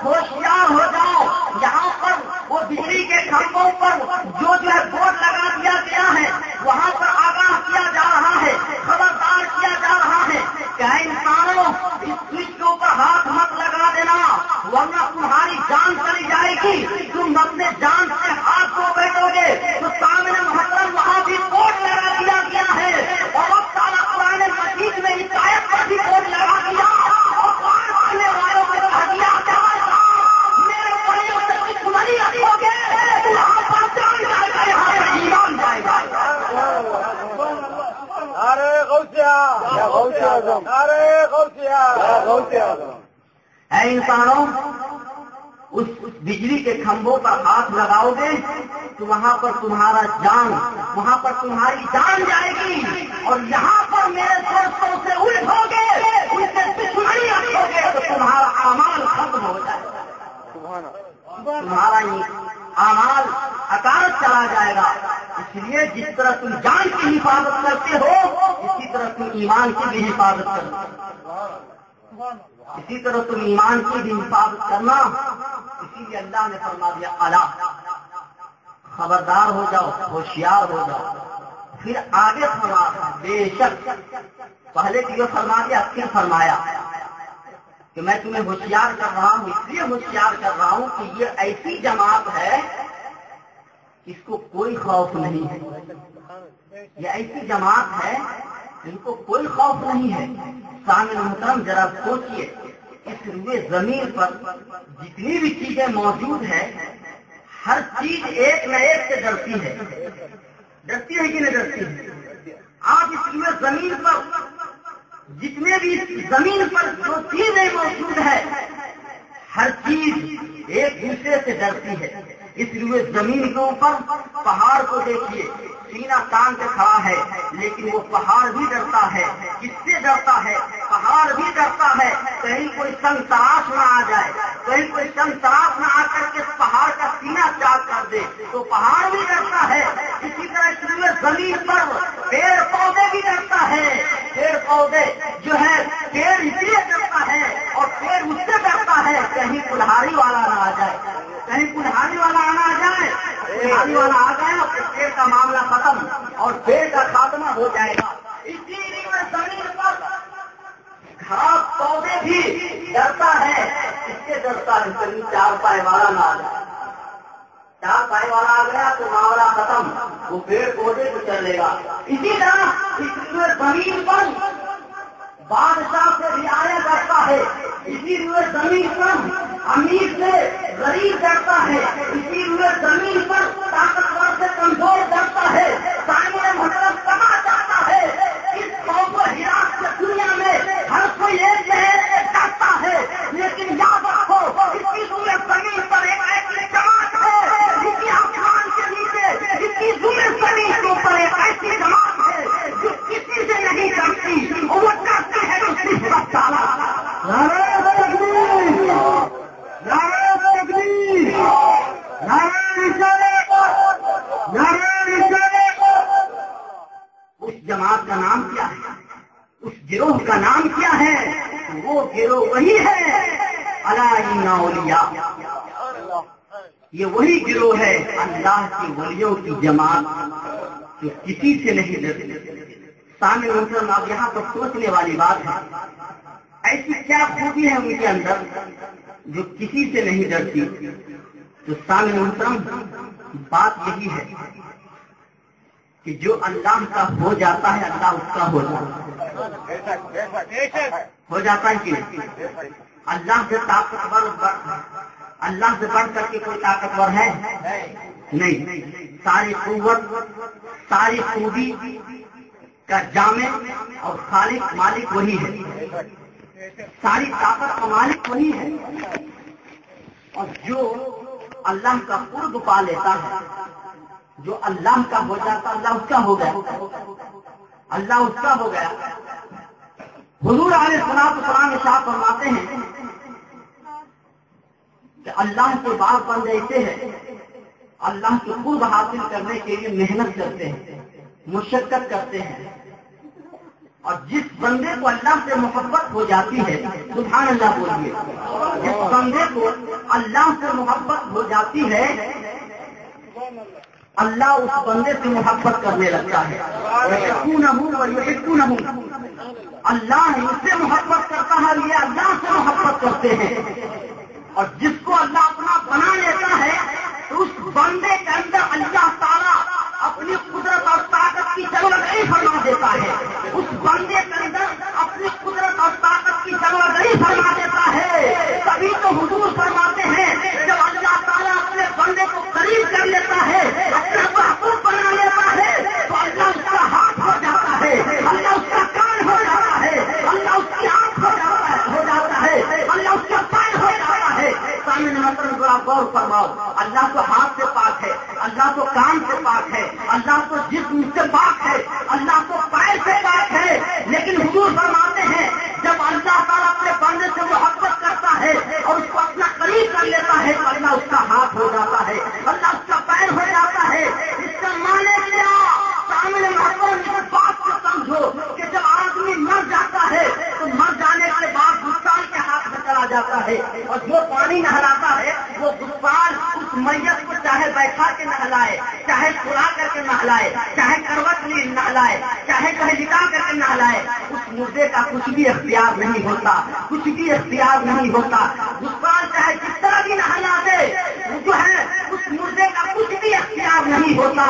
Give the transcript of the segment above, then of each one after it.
ہوشیار ہو جاؤ. یہاں پر وہ بجلی کے کھمبوں پر جو ہے بورڈ لگا دیا گیا ہے, وہاں پر آگاہ کیا جا رہا ہے, خبردار کیا جا رہا ہے کہ انسانوں اس سوئچ کے اوپر ہاتھ مت لگا دینا ورنہ تمہاری جان چلی جائے گی. تم اپنے جان سے ہاتھ دھو بیٹھو گے تو سامنے محترم وہاں بھی بورڈ لگا دیا گیا ہے, اور اب تعالیٰ قرآن مجید میں ہدایت پر بھی بورڈ لگا دیا. اور قرآن پڑھنے والوں کو ہدیہ میرے بڑے سے دشمنی ہو گے, وہاں پر جان جائے گا, یہاں پر ایمان جائے گا. ارے غوثیہ ارے غوثیہ اے انسانوں, اس بجلی کے کھمبوں پر ہاتھ لگاؤ گے تو وہاں پر تمہارا جان, وہاں پر تمہاری جان جائے گی, اور یہاں پر میرے دوستوں سے الٹو گے, ان سے دشمنی رکھو گے تو تمہارا اعمال ختم ہو جائے گا, تمہارا اعمال اکارت چلا جائے گا. اس لیے جس طرح تم جان کی حفاظت کرتے ہو اسی طرح تم ایمان کی بھی حفاظت کرنا, اسی طرح تم ایمان کی بھی حفاظت کرنا. اسی لیے اللہ نے فرما دیا الا, خبردار ہو جاؤ, ہوشیار ہو جاؤ. پھر آگے فرما بے شک, پہلے تو یہ فرما دیا, پھر فرمایا کہ میں تمہیں ہوشیار کر رہا ہوں, اس لیے ہوشیار کر رہا ہوں کہ یہ ایسی جماعت ہے اس کو کوئی خوف نہیں ہے. یہ ایسی جماعت ہے جن کو کوئی خوف نہیں ہے. سامع محترم ذرا سوچئے, اس روئے زمین پر جتنی بھی چیزیں موجود ہیں ہر چیز ایک نہ ایک سے ڈرتی ہے, ڈرتی ہے کہ نہیں ڈرتی ہے؟ آپ اس روئے زمین پر جتنے بھی زمین پر جو چیزیں موجود ہے ہر چیز ایک دوسرے سے ڈرتی ہے. اس روئے زمین کے اوپر پہاڑ کو دیکھیے, سینہ تان کے کھڑا ہے, لیکن وہ پہاڑ بھی ڈرتا ہے. کس سے ڈرتا ہے؟ پہاڑ بھی ڈرتا ہے کہیں کوئی سنگ تراش نہ آ جائے, کہیں کوئی سنگ تراش نہ آ کر کے پہاڑ کا سینہ چاک کر دے تو پہاڑ بھی ڈرتا ہے. اسی طرح اس روئے زمین پر پیڑ پودے بھی ڈرتا ہے. پیڑ پودے جو ہے پیڑ اس لیے ڈرتا ہے, اور پیڑ اس سے ڈرتا ہے کہیں کلہاڑی والا نہ آ جائے, کہیں کلہاڑی والا آنا آ جائے. کلہاڑی والا آ گیا تو پیڑ کا معاملہ ختم اور پیڑ کا خاتمہ ہو جائے گا. اسی لیے زمین پر گھاس پودے بھی ڈرتا ہے. اس سے ڈرتا ہے کہیں چار پائے والا نہ آ جائے. چار پائے والا آ گیا تو معاملہ ختم, وہ پیڑ پودے کو چلے گا. اسی طرح اس لیے زمین پر بادشاہ سے بھی آیا کرتا ہے. اسی لیے زمین پر امیر سے غریب ڈرتا ہے. اسی لیے زمین پر طاقتور سے کمزور ڈرتا ہے. سامنے مطلب کہا جاتا ہے اس قوم کو ہراس سے دنیا میں ہر کوئی ایک سے ڈرتا ہے, لیکن یاد رکھو اسی لیے زمین پر ایک ایسی جماعت ہے جس کی آسمان کے نیچے, اسی لیے زمین کے اوپر ایک ایسی جماعت ہے جو کسی سے نہیں ڈرتی, وہ ڈرتی ہے تو صرف تعالیٰ. اس جماعت کا نام کیا ہے, اس گروہ کا نام کیا ہے؟ وہ گروہ وہی ہے الا ان اولیاء, یہ وہی گروہ ہے اللہ کی ولیوں کی جماعت جو کسی سے نہیں ڈرتی. سامنے محترم آپ یہاں پر سوچنے والی بات ہے, ایسی کیا خوبی ہے ان کے اندر جو کسی سے نہیں ڈرتی؟ تو سامنے محترم بات یہی ہے کہ جو اللہ کا ہو جاتا ہے اللہ اس کا ہو جاتا ہے کہ نہیں؟ اللہ سے طاقتور, اللہ سے بڑھ کر کے کوئی طاقتور ہے نہیں. ساری قوت ساری خوبی کا جامع اور خالق مالک وہی ہے, ساری طاقت کا مالک وہی ہے. اور جو اللہ کا قرب پا لیتا ہے, جو اللہ کا ہو جاتا اللہ اس کا ہو گیا, اللہ اس کا ہو گیا. حضور علیہ الصلوۃ والسلام ارشاد فرماتے ہیں کہ اللہ کے بعض بندے ایسے ہیں اللہ کے قرب حاصل کرنے کے لیے محنت کرتے ہیں, مشقت کرتے ہیں, اور جس بندے کو اللہ سے محبت ہو جاتی ہے، سبحان اللہ بولیے، جس بندے کو اللہ سے محبت ہو جاتی ہے اللہ اس بندے سے محبت کرنے لگتا ہے. اللہ اس سے محبت کرتا ہے، یہ اللہ سے محبت کرتے ہیں. اور جس کو اللہ اپنا بنا لیتا ہے تو اس بندے کے اندر اللہ تعالیٰ اپنی قدرت اور طاقت کی جلوگری فرما دیتا ہے. اس بندے کے اندر اپنی قدرت اور طاقت کی جلوگری فرما دیتا ہے. تبھی تو حضور فرماتے ہیں جب اللہ تعالیٰ اپنے بندے کو قریب کر لیتا ہے، اپنا محبوب بنا لیتا ہے، تو اللہ اس کا ہاتھ ہو جاتا ہے، اللہ اس کا کان ہو جاتا ہے، اللہ اس کی آنکھ ہو جاتا ہے، اللہ اس کا پیر ہو جاتا ہے. سامنے محترم ذرا غور فرماؤ، اللہ تو ہاتھ سے پاک ہے، اللہ تو کان سے پاک ہے، اللہ تو جسم سے پاک ہے، اللہ تو پیر سے پاک ہے. لیکن حضور فرماتے ہیں جب اللہ تعالیٰ اپنے بندے سے محبت کرتا ہے اور اس کو اپنا قریب کر لیتا ہے تو اللہ اس کا ہاتھ ہو جاتا ہے، اللہ اس کا پیر ہو جاتا ہے. اس کا معنی کیا؟ سامنے محترم اس بات کو سمجھو کہ جب آدمی مر جاتا ہے تو مر جانے کے بعد غسال کے ہاتھ میں چلا جاتا ہے، اور جو پانی نہلاتا ہے وہ غسال اس میت کو چاہے بیٹھا کے نہلائے، چاہے کھلا کر کے نہلائے، چاہے کروٹ میں نہلائے، چاہے کہیں لٹا کر کے نہلائے، اس مردے کا کچھ بھی اختیار نہیں ہوتا، کچھ بھی اختیار نہیں ہوتا. غسال چاہے جس طرح بھی نہلا دے جو ہے اس مردے کا کچھ بھی اختیار نہیں ہوتا.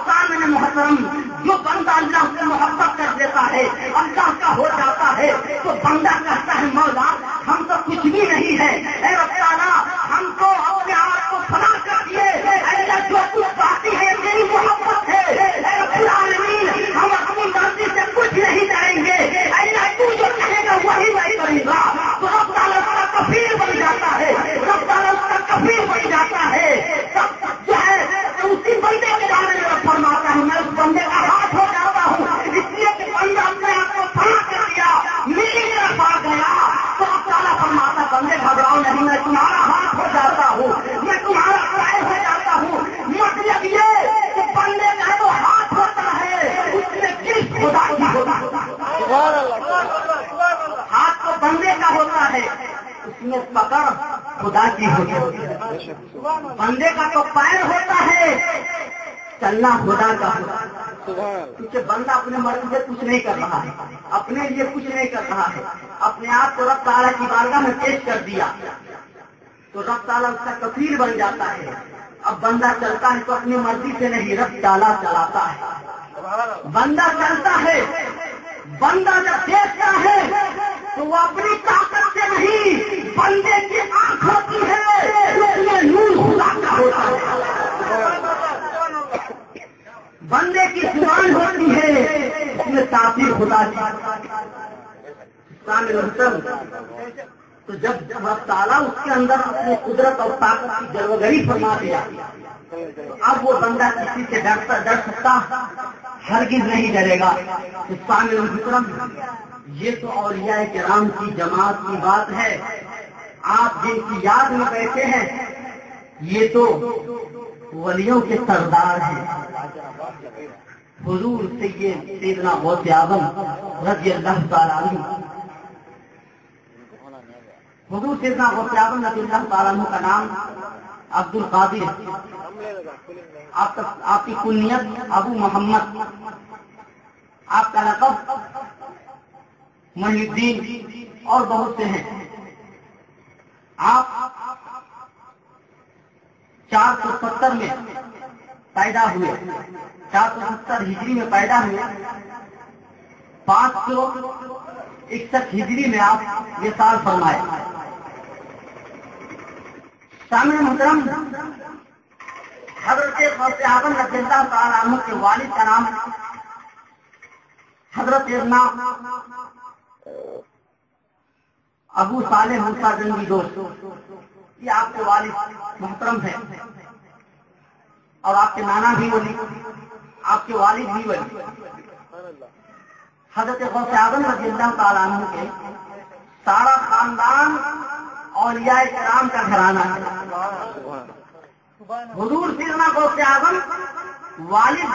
سامنے محترم جو بندہ اللہ سے محبت کر دیتا ہے، اللہ کا ہو جاتا ہے، تو بندہ کہتا ہے مولا ہم تو کچھ بھی نہیں ہے، اے رب تعالیٰ ہم کو اپنے آپ کو فنا کر دیے، اللہ جو کچھ باقی ہے میری محبت ہے، اے رب العالمین ہم اپنی مرضی سے کچھ نہیں کریں گے، اللہ تو جو کہے گا وہی میں کروں گا. تو رب تعالیٰ اس کا کفیل بن جاتا ہے، رب تعالیٰ اس کا کفیل بن جاتا ہے. تب جو ہے اسی بندے کے بارے میں فرماتا ہوں میں اس بندے کا ہاتھ ہو جاتا ہوں، اس لیے کہ بندہ اپنے آپ کو فنا کر دیا، میری طرف آ گیا. تو رب تعالیٰ فرماتا بندے گھبراؤ نہیں، میں تمہارا ہاتھ ہو جاتا ہوں، میں تمہارا پیر ہو جاتا ہوں. مطلب یہ کہ بندے کا جو ہاتھ ہوتا ہے اس میں کس خدا کی ہوتا ہے، ہاتھ تو بندے کا ہوتا ہے اس میں پکڑ خدا کی ہوتی ہے. بندے کا تو پیر ہوتا ہے، چلنا خدا کا ہوتا ہے. کیونکہ بندہ اپنے مرضی سے کچھ نہیں کر رہا ہے، اپنے لیے کچھ نہیں کر رہا ہے، اپنے آپ کو رب تعالیٰ کی بارگاہ میں پیش کر دیا تو رب تعالیٰ اس کا کفیل بن جاتا ہے. اب بندہ چلتا ہے تو اپنی مرضی سے نہیں، رب تعالیٰ چلاتا ہے. بندہ چلتا ہے، بندہ جب دیکھتا ہے تو وہ اپنی طاقت سے نہیں، بندے کی آنکھ ہوتی ہے اس میں نور خدا کا ہوتا ہے. بندے کی زبان ہوتی ہے اس میں تاثیر خدا کی. تو جب رب تعالیٰ اس کے اندر اپنی قدرت اور طاقت کی جلوگری فرما دیا اب وہ بندہ کسی سے ڈر سکتا ہرگز نہیں ڈرے گا. یہ تو اولیاء کرام کی جماعت کی بات ہے. آپ جن کی یاد میں بیٹھے ہیں یہ تو ولیوں کے سردار ہیں. حضور سیدنا غوث اعظم رضی اللہ تعالیٰ عنہ، حضور سیدنا غوث اعظم رضی اللہ تعالیٰ عنہ کا نام عبد القادر، آپ کی کنیت ابو محمد، آپ کا لقب محی الدین اور بہت سے ہیں. آپ 470 میں پیدا ہوئے، 470 ہجری میں پیدا ہوئے، 561 ہجری میں آپ یہ سال فرمائے. سامنے محترم حضرت غوث اعظم رضی اللہ تعالیٰ عنہ کے والد کا نام حضرت ابو صالح موسیٰ جنگی دوست، یہ آپ کے والد محترم ہیں اور آپ کے نانا بھی ولی، آپ کے والد بھی ولی. حضرت غوث اعظم رضی اللہ تعالیٰ عنہ کے سارا خاندان اولیاء کرام کا گھرانہ ہے. حضور سیدنا غوث اعظم والد